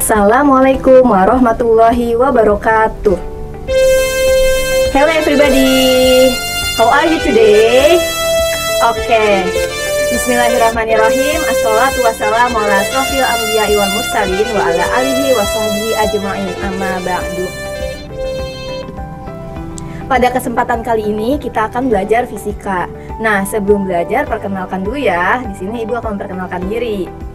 Assalamualaikum warahmatullahi wabarakatuh. Hello everybody, how are you today? Okay, bismillahirrahmanirrahim. Assalatu wassalamu ala asrofil anbiya'i wal mursalin wa ala alihi wa sahbihi ajma'in, amma ba'du. Pada kesempatan kali ini kita akan belajar fisika. Nah, sebelum belajar perkenalkan dulu ya. Di sini Ibu akan memperkenalkan diri.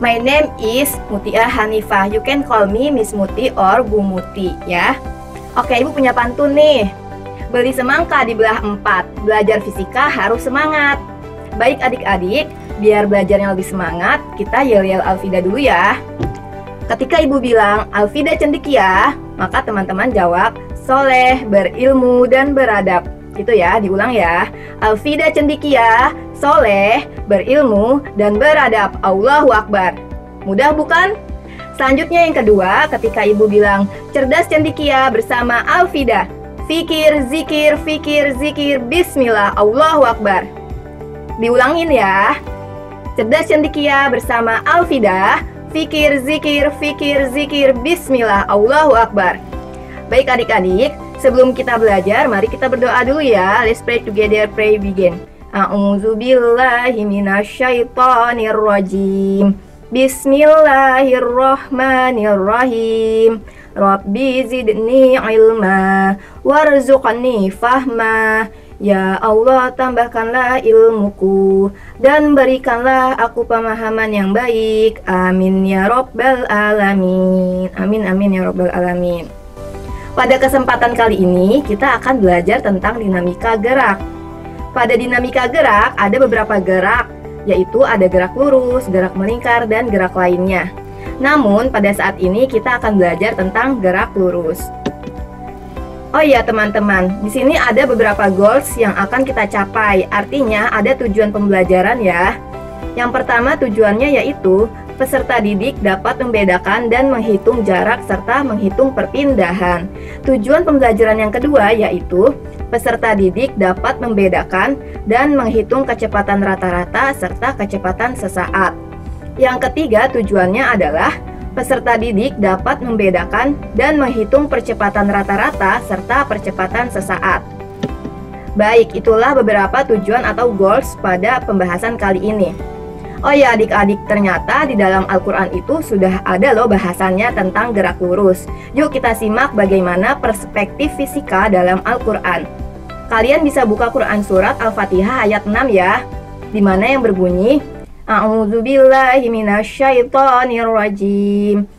My name is Mutia Hanifah. You can call me Miss Muti or Bu Muti ya. Oke, Ibu punya pantun nih. Beli semangka dibelah 4. Belajar fisika harus semangat. Baik adik-adik, biar belajarnya lebih semangat, kita yel-yel Alfida dulu ya. Ketika Ibu bilang Alfida cendekia, maka teman-teman jawab soleh, berilmu, dan beradab. Gitu ya, diulang ya. Alfida cendekia, soleh, berilmu, dan beradab. Allahu Akbar. Mudah bukan? Selanjutnya yang kedua, ketika Ibu bilang cerdas cendekia bersama Alfida. Fikir, zikir, fikir, zikir, bismillah, Allahu Akbar. Diulangin ya. Cerdas cendekia bersama Alfida. Fikir, zikir, fikir, zikir, bismillah, Allahu Akbar. Baik adik-adik, sebelum kita belajar, mari kita berdoa dulu ya. Let's pray together, pray begin. A'udzubillahi minasyaitonirrajim. Bismillahirrahmanirrahim. Rabbi zidni ilma warzuqni fahma. Ya Allah, tambahkanlah ilmuku dan berikanlah aku pemahaman yang baik. Amin ya Rabbal alamin. Amin amin ya Rabbal alamin. Pada kesempatan kali ini kita akan belajar tentang dinamika gerak. Pada dinamika gerak ada beberapa gerak, yaitu ada gerak lurus, gerak melingkar, dan gerak lainnya. Namun pada saat ini kita akan belajar tentang gerak lurus. Oh iya teman-teman, di sini ada beberapa goals yang akan kita capai. Artinya ada tujuan pembelajaran ya. Yang pertama tujuannya yaitu peserta didik dapat membedakan dan menghitung jarak serta menghitung perpindahan. Tujuan pembelajaran yang kedua yaitu peserta didik dapat membedakan dan menghitung kecepatan rata-rata serta kecepatan sesaat. Yang ketiga tujuannya adalah peserta didik dapat membedakan dan menghitung percepatan rata-rata serta percepatan sesaat. Baik, itulah beberapa tujuan atau goals pada pembahasan kali ini. Oh ya adik-adik, ternyata di dalam Al-Quran itu sudah ada loh bahasannya tentang gerak lurus. Yuk kita simak bagaimana perspektif fisika dalam Al-Quran. Kalian bisa buka Quran surat Al-Fatihah ayat 6 ya, dimana yang berbunyi A'udzubillahi minasyaitonirrajim.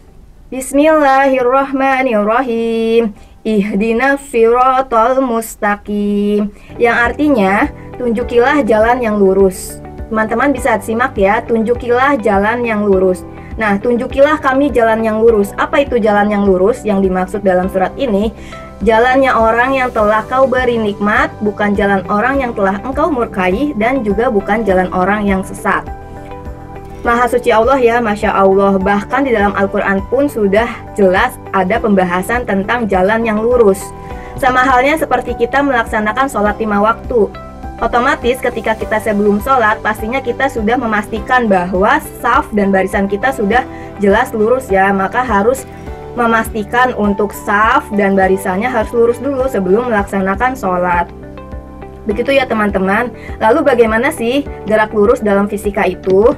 Bismillahirrahmanirrahim. Ihdinas siratal mustaqim. Yang artinya, tunjukilah jalan yang lurus. Teman-teman bisa simak ya, tunjukilah jalan yang lurus. Nah, tunjukilah kami jalan yang lurus. Apa itu jalan yang lurus yang dimaksud dalam surat ini? Jalannya orang yang telah kau beri nikmat, bukan jalan orang yang telah engkau murkai, dan juga bukan jalan orang yang sesat. Maha suci Allah ya, Masya Allah. Bahkan di dalam Al-Quran pun sudah jelas ada pembahasan tentang jalan yang lurus. Sama halnya seperti kita melaksanakan sholat 5 waktu. Otomatis ketika kita sebelum sholat, pastinya kita sudah memastikan bahwa saf dan barisan kita sudah jelas lurus ya. Maka harus memastikan untuk saf dan barisannya harus lurus dulu sebelum melaksanakan sholat. Begitu ya teman-teman. Lalu bagaimana sih gerak lurus dalam fisika itu?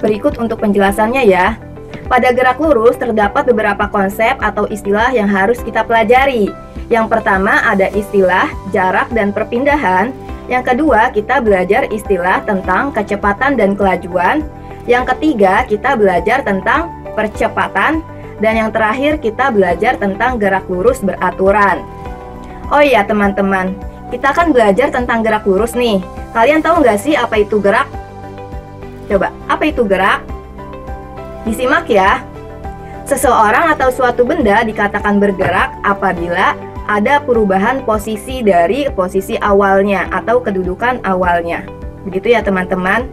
Berikut untuk penjelasannya ya. Pada gerak lurus terdapat beberapa konsep atau istilah yang harus kita pelajari. Yang pertama ada istilah jarak dan perpindahan. Yang kedua kita belajar istilah tentang kecepatan dan kelajuan. Yang ketiga kita belajar tentang percepatan. Dan yang terakhir kita belajar tentang gerak lurus beraturan. Oh iya teman-teman, kita akan belajar tentang gerak lurus nih. Kalian tahu nggak sih apa itu gerak? Coba, apa itu gerak? Disimak ya. Seseorang atau suatu benda dikatakan bergerak apabila ada perubahan posisi dari posisi awalnya atau kedudukan awalnya. Begitu ya teman-teman.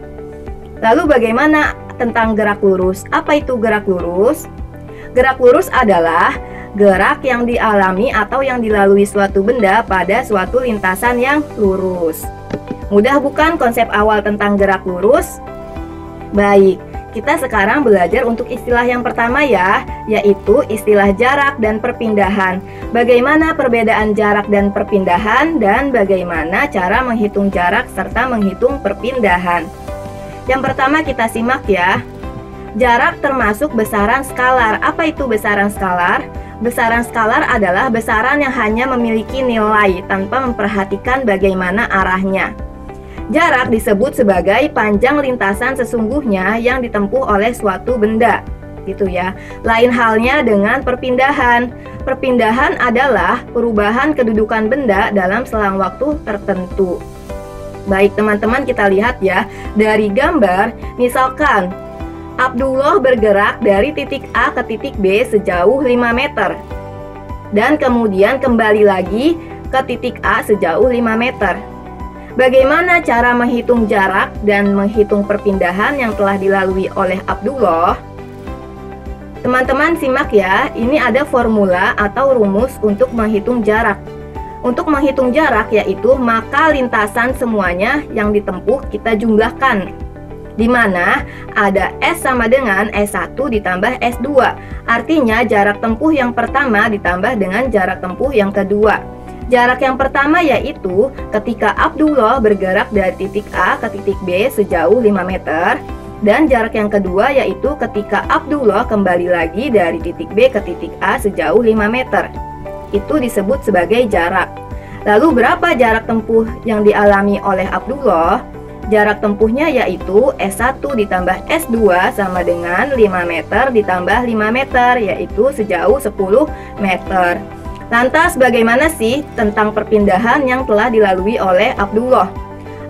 Lalu bagaimana tentang gerak lurus? Apa itu gerak lurus? Gerak lurus adalah gerak yang dialami atau yang dilalui suatu benda pada suatu lintasan yang lurus. Mudah bukan konsep awal tentang gerak lurus? Baik, Kita sekarang belajar untuk istilah yang pertama ya, yaitu istilah jarak dan perpindahan. Bagaimana perbedaan jarak dan perpindahan, dan bagaimana cara menghitung jarak serta menghitung perpindahan. Yang pertama kita simak ya. Jarak termasuk besaran skalar. Apa itu besaran skalar? Besaran skalar adalah besaran yang hanya memiliki nilai tanpa memperhatikan bagaimana arahnya. Jarak disebut sebagai panjang lintasan sesungguhnya yang ditempuh oleh suatu benda, gitu ya. Lain halnya dengan perpindahan. Perpindahan adalah perubahan kedudukan benda dalam selang waktu tertentu. Baik teman-teman, kita lihat ya dari gambar. Misalkan Abdullah bergerak dari titik A ke titik B sejauh 5 meter dan kemudian kembali lagi ke titik A sejauh 5 meter. Bagaimana cara menghitung jarak dan menghitung perpindahan yang telah dilalui oleh Abdullah? Teman-teman simak ya, ini ada formula atau rumus untuk menghitung jarak. Untuk menghitung jarak yaitu maka lintasan semuanya yang ditempuh kita jumlahkan, di mana ada S sama dengan S1 ditambah S2. Artinya jarak tempuh yang pertama ditambah dengan jarak tempuh yang kedua. Jarak yang pertama yaitu ketika Abdullah bergerak dari titik A ke titik B sejauh 5 meter. Dan jarak yang kedua yaitu ketika Abdullah kembali lagi dari titik B ke titik A sejauh 5 meter. Itu disebut sebagai jarak. Lalu berapa jarak tempuh yang dialami oleh Abdullah? Jarak tempuhnya yaitu S1 ditambah S2 sama dengan 5 meter ditambah 5 meter, yaitu sejauh 10 meter. Lantas bagaimana sih tentang perpindahan yang telah dilalui oleh Abdullah?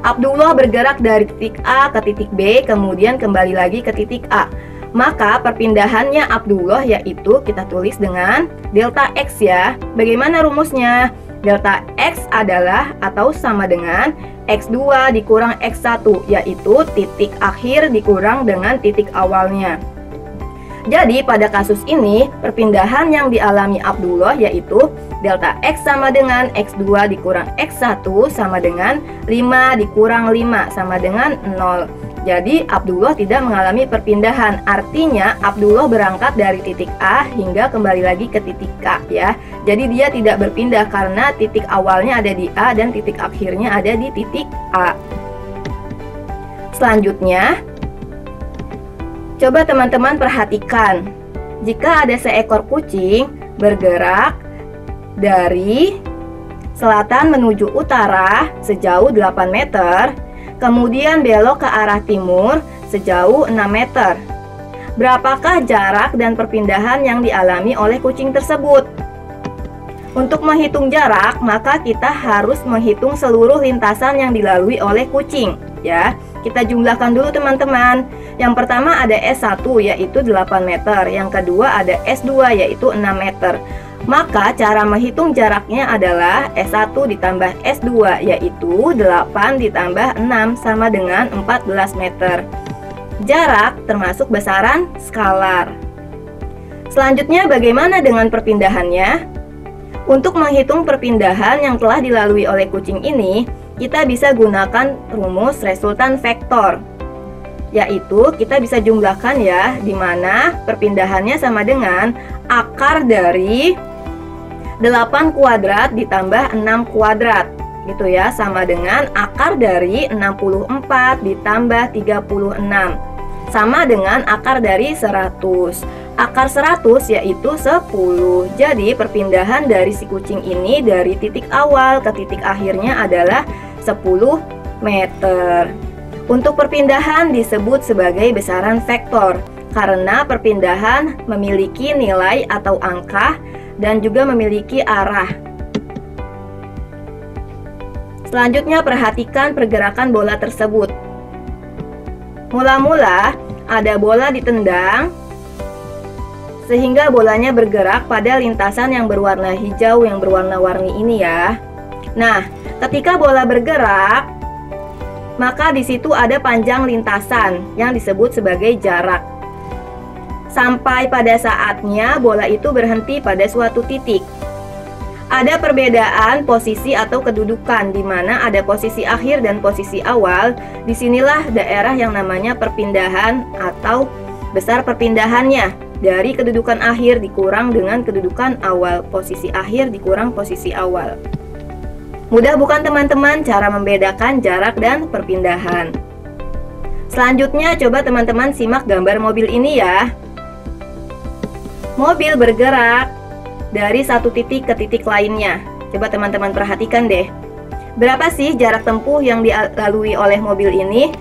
Abdullah bergerak dari titik A ke titik B, kemudian kembali lagi ke titik A. Maka perpindahannya Abdullah yaitu kita tulis dengan delta X ya. Bagaimana rumusnya? Delta X adalah atau sama dengan X2 dikurang X1, yaitu titik akhir dikurang dengan titik awalnya. Jadi pada kasus ini perpindahan yang dialami Abdullah yaitu delta X sama dengan X2 dikurang X1 sama dengan 5 dikurang 5 sama dengan 0. Jadi Abdullah tidak mengalami perpindahan. Artinya Abdullah berangkat dari titik A hingga kembali lagi ke titik K ya. Jadi dia tidak berpindah karena titik awalnya ada di A dan titik akhirnya ada di titik A. Selanjutnya, coba teman-teman perhatikan. Jika ada seekor kucing bergerak dari selatan menuju utara sejauh 8 meter, kemudian belok ke arah timur sejauh 6 meter. Berapakah jarak dan perpindahan yang dialami oleh kucing tersebut? Untuk menghitung jarak, maka kita harus menghitung seluruh lintasan yang dilalui oleh kucing ya. Kita jumlahkan dulu teman-teman. Yang pertama ada S1 yaitu 8 meter, yang kedua ada S2 yaitu 6 meter. Maka cara menghitung jaraknya adalah S1 ditambah S2 yaitu 8 ditambah 6 sama dengan 14 meter. Jarak termasuk besaran skalar. Selanjutnya bagaimana dengan perpindahannya? Untuk menghitung perpindahan yang telah dilalui oleh kucing ini, kita bisa gunakan rumus resultan vektor. Yaitu kita bisa jumlahkan ya, di mana perpindahannya sama dengan akar dari 8 kuadrat ditambah 6 kuadrat gitu ya, sama dengan akar dari 64 ditambah 36 sama dengan akar dari 100. Akar 100 yaitu 10. Jadi perpindahan dari si kucing ini dari titik awal ke titik akhirnya adalah 10 meter. Untuk perpindahan disebut sebagai besaran vektor karena perpindahan memiliki nilai atau angka dan juga memiliki arah. Selanjutnya perhatikan pergerakan bola tersebut. Mula-mula ada bola ditendang sehingga bolanya bergerak pada lintasan yang berwarna hijau yang berwarna-warni ini ya. Nah, ketika bola bergerak, maka di situ ada panjang lintasan yang disebut sebagai jarak. Sampai pada saatnya bola itu berhenti pada suatu titik. Ada perbedaan posisi atau kedudukan, di mana ada posisi akhir dan posisi awal. Disinilah daerah yang namanya perpindahan atau besar perpindahannya, dari kedudukan akhir dikurang dengan kedudukan awal, posisi akhir dikurang posisi awal. Mudah bukan teman-teman cara membedakan jarak dan perpindahan? Selanjutnya coba teman-teman simak gambar mobil ini ya. Mobil bergerak dari satu titik ke titik lainnya. Coba teman-teman perhatikan deh. Berapa sih jarak tempuh yang dilalui oleh mobil ini?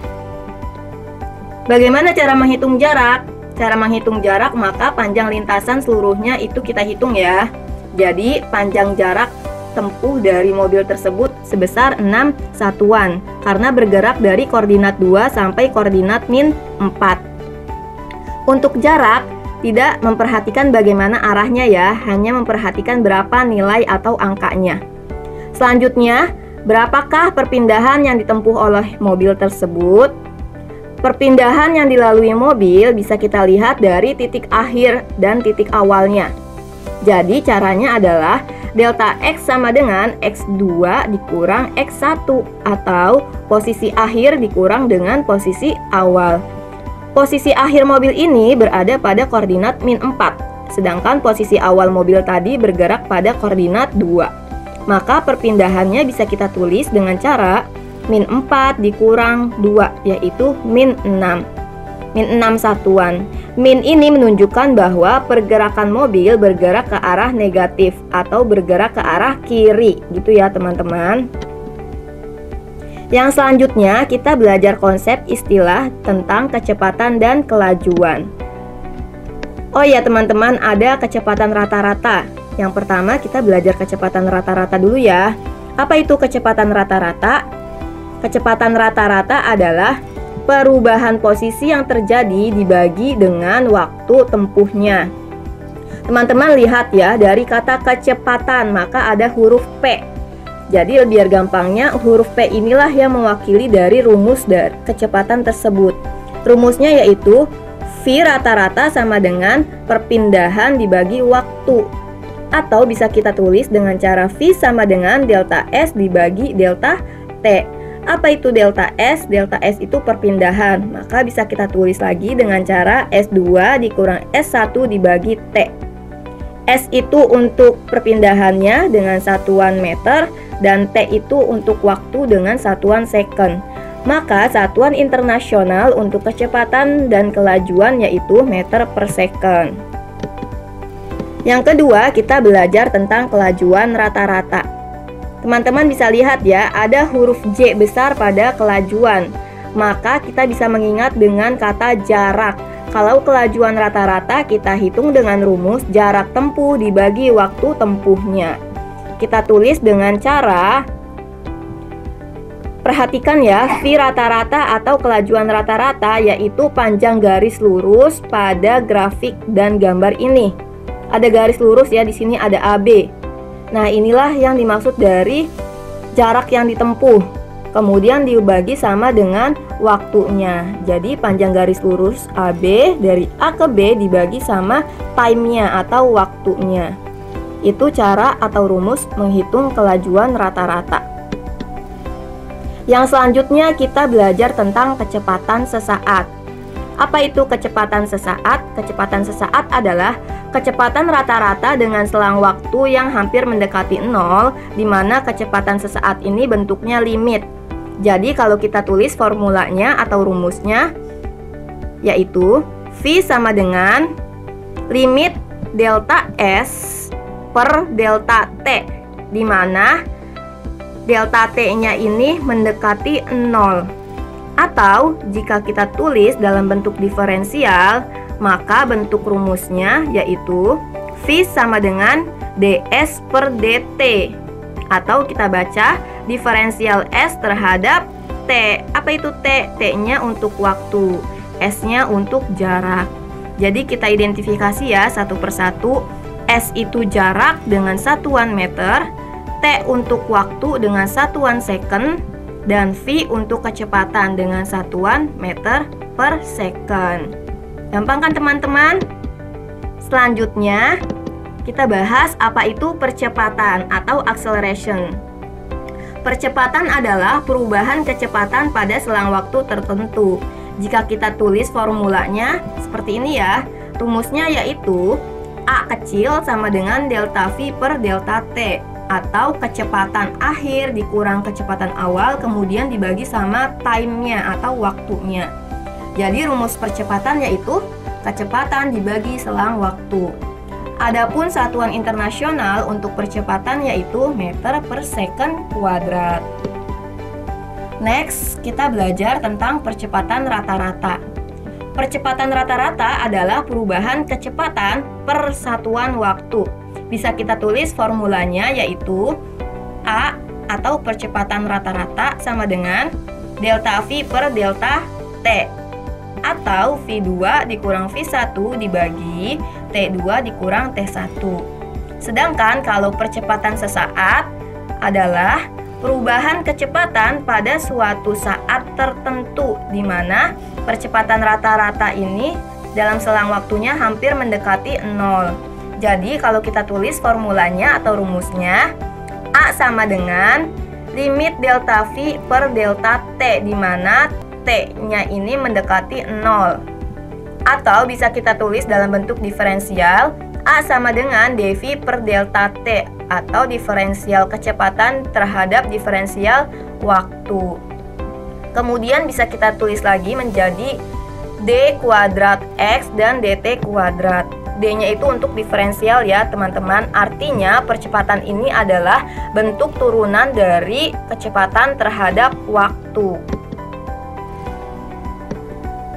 Bagaimana cara menghitung jarak? Cara menghitung jarak maka panjang lintasan seluruhnya itu kita hitung ya. Jadi panjang jarak tempuh dari mobil tersebut sebesar 6 satuan karena bergerak dari koordinat 2 sampai koordinat min 4. Untuk jarak tidak memperhatikan bagaimana arahnya ya, hanya memperhatikan berapa nilai atau angkanya. Selanjutnya, berapakah perpindahan yang ditempuh oleh mobil tersebut? Perpindahan yang dilalui mobil bisa kita lihat dari titik akhir dan titik awalnya. Jadi caranya adalah delta X sama dengan X2 dikurang X1 atau posisi akhir dikurang dengan posisi awal. Posisi akhir mobil ini berada pada koordinat min 4, sedangkan posisi awal mobil tadi bergerak pada koordinat 2. Maka perpindahannya bisa kita tulis dengan cara min 4 dikurang 2, yaitu min 6. Min 6 satuan. Min ini menunjukkan bahwa pergerakan mobil bergerak ke arah negatif atau bergerak ke arah kiri, gitu ya teman-teman. Yang selanjutnya kita belajar konsep istilah tentang kecepatan dan kelajuan. Oh ya teman-teman, ada kecepatan rata-rata. Yang pertama kita belajar kecepatan rata-rata dulu ya. Apa itu kecepatan rata-rata? Kecepatan rata-rata adalah perubahan posisi yang terjadi dibagi dengan waktu tempuhnya. Teman-teman lihat ya, dari kata kecepatan maka ada huruf P. Jadi biar gampangnya huruf P inilah yang mewakili dari rumus dari kecepatan tersebut. Rumusnya yaitu V rata-rata sama dengan perpindahan dibagi waktu. Atau bisa kita tulis dengan cara V sama dengan delta S dibagi delta T. Apa itu delta S? Delta S itu perpindahan. Maka bisa kita tulis lagi dengan cara S2 dikurang S1 dibagi T. S itu untuk perpindahannya dengan satuan meter dan T itu untuk waktu dengan satuan second. Maka satuan internasional untuk kecepatan dan kelajuan yaitu meter per second. Yang kedua, kita belajar tentang kelajuan rata-rata. Teman-teman bisa lihat ya, ada huruf J besar pada kelajuan. Maka kita bisa mengingat dengan kata jarak. Kalau kelajuan rata-rata kita hitung dengan rumus jarak tempuh dibagi waktu tempuhnya. Kita tulis dengan cara, perhatikan ya, V rata-rata atau kelajuan rata-rata yaitu panjang garis lurus pada grafik dan gambar ini. Ada garis lurus ya, di sini ada AB. Nah, inilah yang dimaksud dari jarak yang ditempuh. Kemudian dibagi sama dengan waktunya. Jadi panjang garis lurus AB dari A ke B dibagi sama time-nya atau waktunya. Itu cara atau rumus menghitung kelajuan rata-rata. Yang selanjutnya kita belajar tentang kecepatan sesaat. Apa itu kecepatan sesaat? Kecepatan sesaat adalah kecepatan rata-rata dengan selang waktu yang hampir mendekati 0, di mana kecepatan sesaat ini bentuknya limit. Jadi kalau kita tulis formulanya atau rumusnya yaitu V sama dengan limit delta S per delta T, di mana delta T-nya ini mendekati 0. Atau jika kita tulis dalam bentuk diferensial, maka bentuk rumusnya yaitu V sama dengan ds per dt. Atau kita baca diferensial S terhadap T. Apa itu T? T-nya untuk waktu, S-nya untuk jarak. Jadi kita identifikasi ya satu persatu. S itu jarak dengan satuan meter, T untuk waktu dengan satuan second, dan V untuk kecepatan dengan satuan meter per second. Gampang kan teman-teman? Selanjutnya kita bahas apa itu percepatan atau acceleration. Percepatan adalah perubahan kecepatan pada selang waktu tertentu. Jika kita tulis formulanya seperti ini ya, rumusnya yaitu A kecil sama dengan delta V per delta T, atau kecepatan akhir dikurang kecepatan awal kemudian dibagi sama time-nya atau waktunya. Jadi rumus percepatan yaitu kecepatan dibagi selang waktu. Adapun satuan internasional untuk percepatan yaitu meter per second kuadrat. Next, kita belajar tentang percepatan rata-rata. Percepatan rata-rata adalah perubahan kecepatan per satuan waktu. Bisa kita tulis formulanya yaitu A atau percepatan rata-rata sama dengan delta V per delta T, atau V2 dikurang V1 dibagi T2 dikurang T1. Sedangkan kalau percepatan sesaat adalah perubahan kecepatan pada suatu saat tertentu, di mana percepatan rata-rata ini dalam selang waktunya hampir mendekati 0. Jadi kalau kita tulis formulanya atau rumusnya, A sama dengan limit delta V per delta T, di mana T-nya ini mendekati 0. Atau bisa kita tulis dalam bentuk diferensial, A sama dengan dV per delta T, atau diferensial kecepatan terhadap diferensial waktu. Kemudian bisa kita tulis lagi menjadi D kuadrat X dan DT kuadrat. D-nya itu untuk diferensial ya teman-teman. Artinya percepatan ini adalah bentuk turunan dari kecepatan terhadap waktu.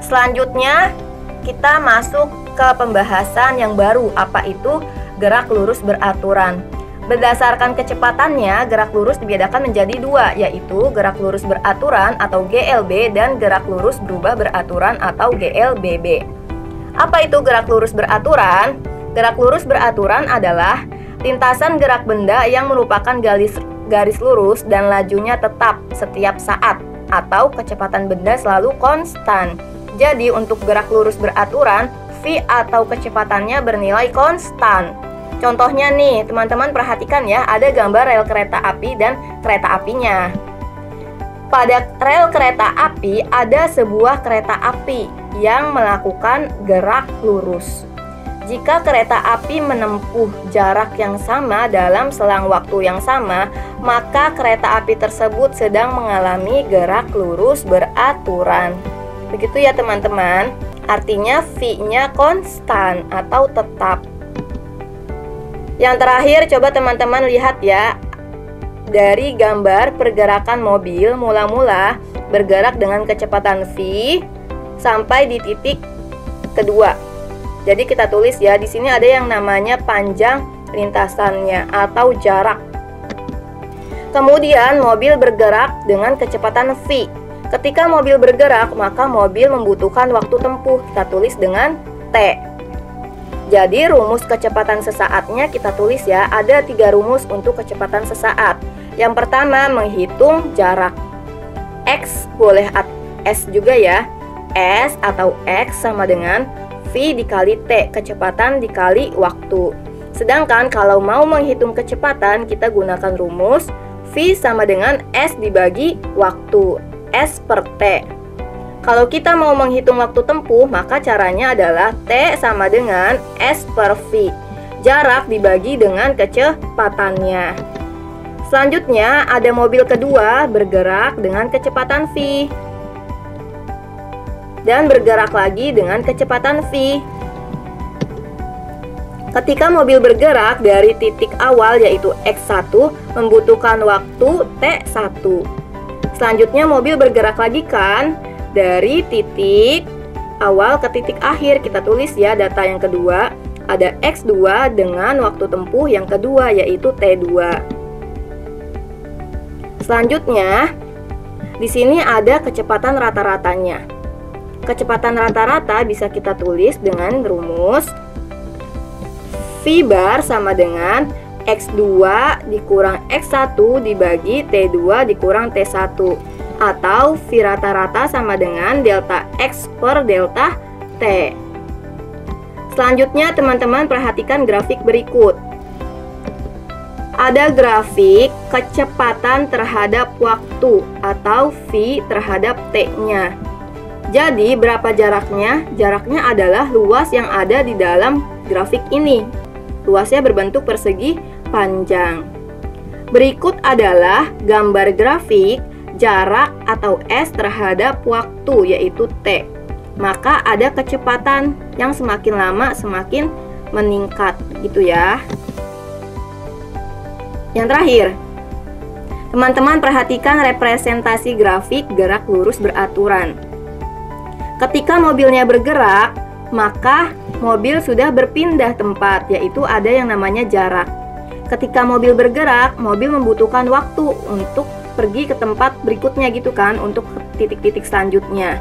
Selanjutnya kita masuk ke pembahasan yang baru, apa itu gerak lurus beraturan. Berdasarkan kecepatannya, gerak lurus dibedakan menjadi dua, yaitu gerak lurus beraturan atau GLB dan gerak lurus berubah beraturan atau GLBB. Apa itu gerak lurus beraturan? Gerak lurus beraturan adalah lintasan gerak benda yang merupakan garis lurus dan lajunya tetap setiap saat, atau kecepatan benda selalu konstan. Jadi untuk gerak lurus beraturan, V atau kecepatannya bernilai konstan. Contohnya nih, teman-teman perhatikan ya, ada gambar rel kereta api dan kereta apinya. Pada rel kereta api ada sebuah kereta api yang melakukan gerak lurus. Jika kereta api menempuh jarak yang sama dalam selang waktu yang sama, maka kereta api tersebut sedang mengalami gerak lurus beraturan. Begitu ya teman-teman. Artinya V-nya konstan atau tetap. Yang terakhir, coba teman-teman lihat ya. Dari gambar pergerakan mobil mula-mula bergerak dengan kecepatan V sampai di titik kedua. Jadi kita tulis ya, di sini ada yang namanya panjang lintasannya atau jarak. Kemudian mobil bergerak dengan kecepatan V. Ketika mobil bergerak, maka mobil membutuhkan waktu tempuh. Kita tulis dengan T. Jadi rumus kecepatan sesaatnya kita tulis ya. Ada 3 rumus untuk kecepatan sesaat. Yang pertama, menghitung jarak. X boleh S juga ya. S atau X sama dengan V dikali T, kecepatan dikali waktu. Sedangkan kalau mau menghitung kecepatan, kita gunakan rumus V sama dengan S dibagi waktu, S per T. Kalau kita mau menghitung waktu tempuh, maka caranya adalah T sama dengan S per V, jarak dibagi dengan kecepatannya. Selanjutnya ada mobil kedua bergerak dengan kecepatan V dan bergerak lagi dengan kecepatan V. Ketika mobil bergerak dari titik awal yaitu X1 membutuhkan waktu T1. Selanjutnya mobil bergerak lagi kan dari titik awal ke titik akhir. Kita tulis ya data yang kedua. Ada X2 dengan waktu tempuh yang kedua yaitu T2. Selanjutnya di sini ada kecepatan rata-ratanya. Kecepatan rata-rata bisa kita tulis dengan rumus V bar sama dengan X2 dikurang X1 dibagi T2 dikurang T1, atau V rata-rata sama dengan delta X per delta T. Selanjutnya teman-teman perhatikan grafik berikut. Ada grafik kecepatan terhadap waktu atau V terhadap T-nya. Jadi berapa jaraknya? Jaraknya adalah luas yang ada di dalam grafik ini. Luasnya berbentuk persegi panjang. Berikut adalah gambar grafik jarak atau S terhadap waktu, yaitu T. Maka ada kecepatan yang semakin lama semakin meningkat gitu ya. Yang terakhir, teman-teman perhatikan representasi grafik gerak lurus beraturan. Ketika mobilnya bergerak, maka mobil sudah berpindah tempat, yaitu ada yang namanya jarak. Ketika mobil bergerak, mobil membutuhkan waktu untuk pergi ke tempat berikutnya gitu kan, untuk titik-titik selanjutnya.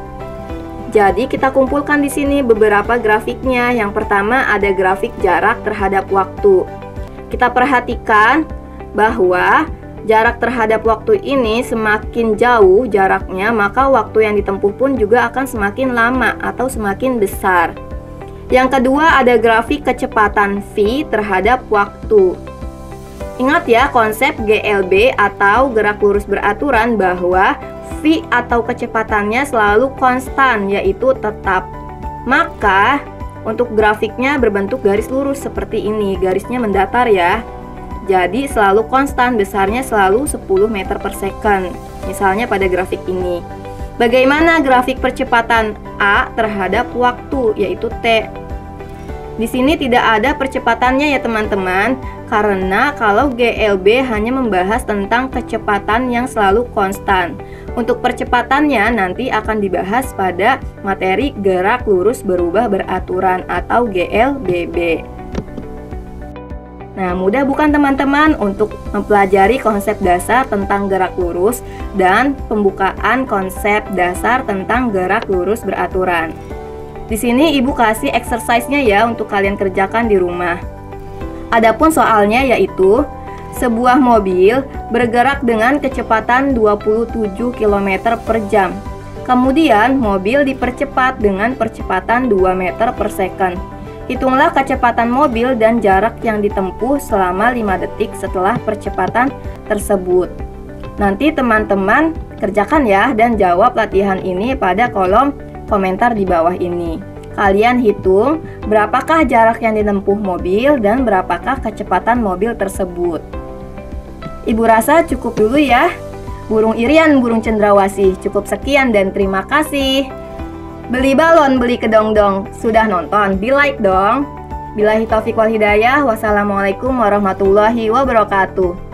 Jadi kita kumpulkan di sini beberapa grafiknya. Yang pertama ada grafik jarak terhadap waktu. Kita perhatikan bahwa jarak terhadap waktu ini semakin jauh jaraknya, maka waktu yang ditempuh pun juga akan semakin lama atau semakin besar. Yang kedua ada grafik kecepatan V terhadap waktu. Ingat ya konsep GLB atau gerak lurus beraturan, bahwa V atau kecepatannya selalu konstan, yaitu tetap. Maka untuk grafiknya berbentuk garis lurus seperti ini, garisnya mendatar ya. Jadi selalu konstan, besarnya selalu 10 meter per second. Misalnya pada grafik ini. Bagaimana grafik percepatan A terhadap waktu, yaitu T? Di sini tidak ada percepatannya ya teman-teman, karena kalau GLB hanya membahas tentang kecepatan yang selalu konstan. Untuk percepatannya nanti akan dibahas pada materi gerak lurus berubah beraturan atau GLBB. Nah, mudah bukan teman-teman untuk mempelajari konsep dasar tentang gerak lurus dan pembukaan konsep dasar tentang gerak lurus beraturan. Di sini ibu kasih exercise-nya ya untuk kalian kerjakan di rumah. Adapun soalnya yaitu sebuah mobil bergerak dengan kecepatan 27 km per jam. Kemudian mobil dipercepat dengan percepatan 2 meter per second. Hitunglah kecepatan mobil dan jarak yang ditempuh selama 5 detik setelah percepatan tersebut. Nanti teman-teman kerjakan ya dan jawab latihan ini pada kolom komentar di bawah ini. Kalian hitung berapakah jarak yang ditempuh mobil dan berapakah kecepatan mobil tersebut. Ibu rasa cukup dulu ya. Burung Irian, burung cendrawasih. Cukup sekian dan terima kasih. Beli balon, beli kedongdong. Sudah nonton? Di like dong. Billahi taufiq wal hidayah. Wassalamualaikum warahmatullahi wabarakatuh.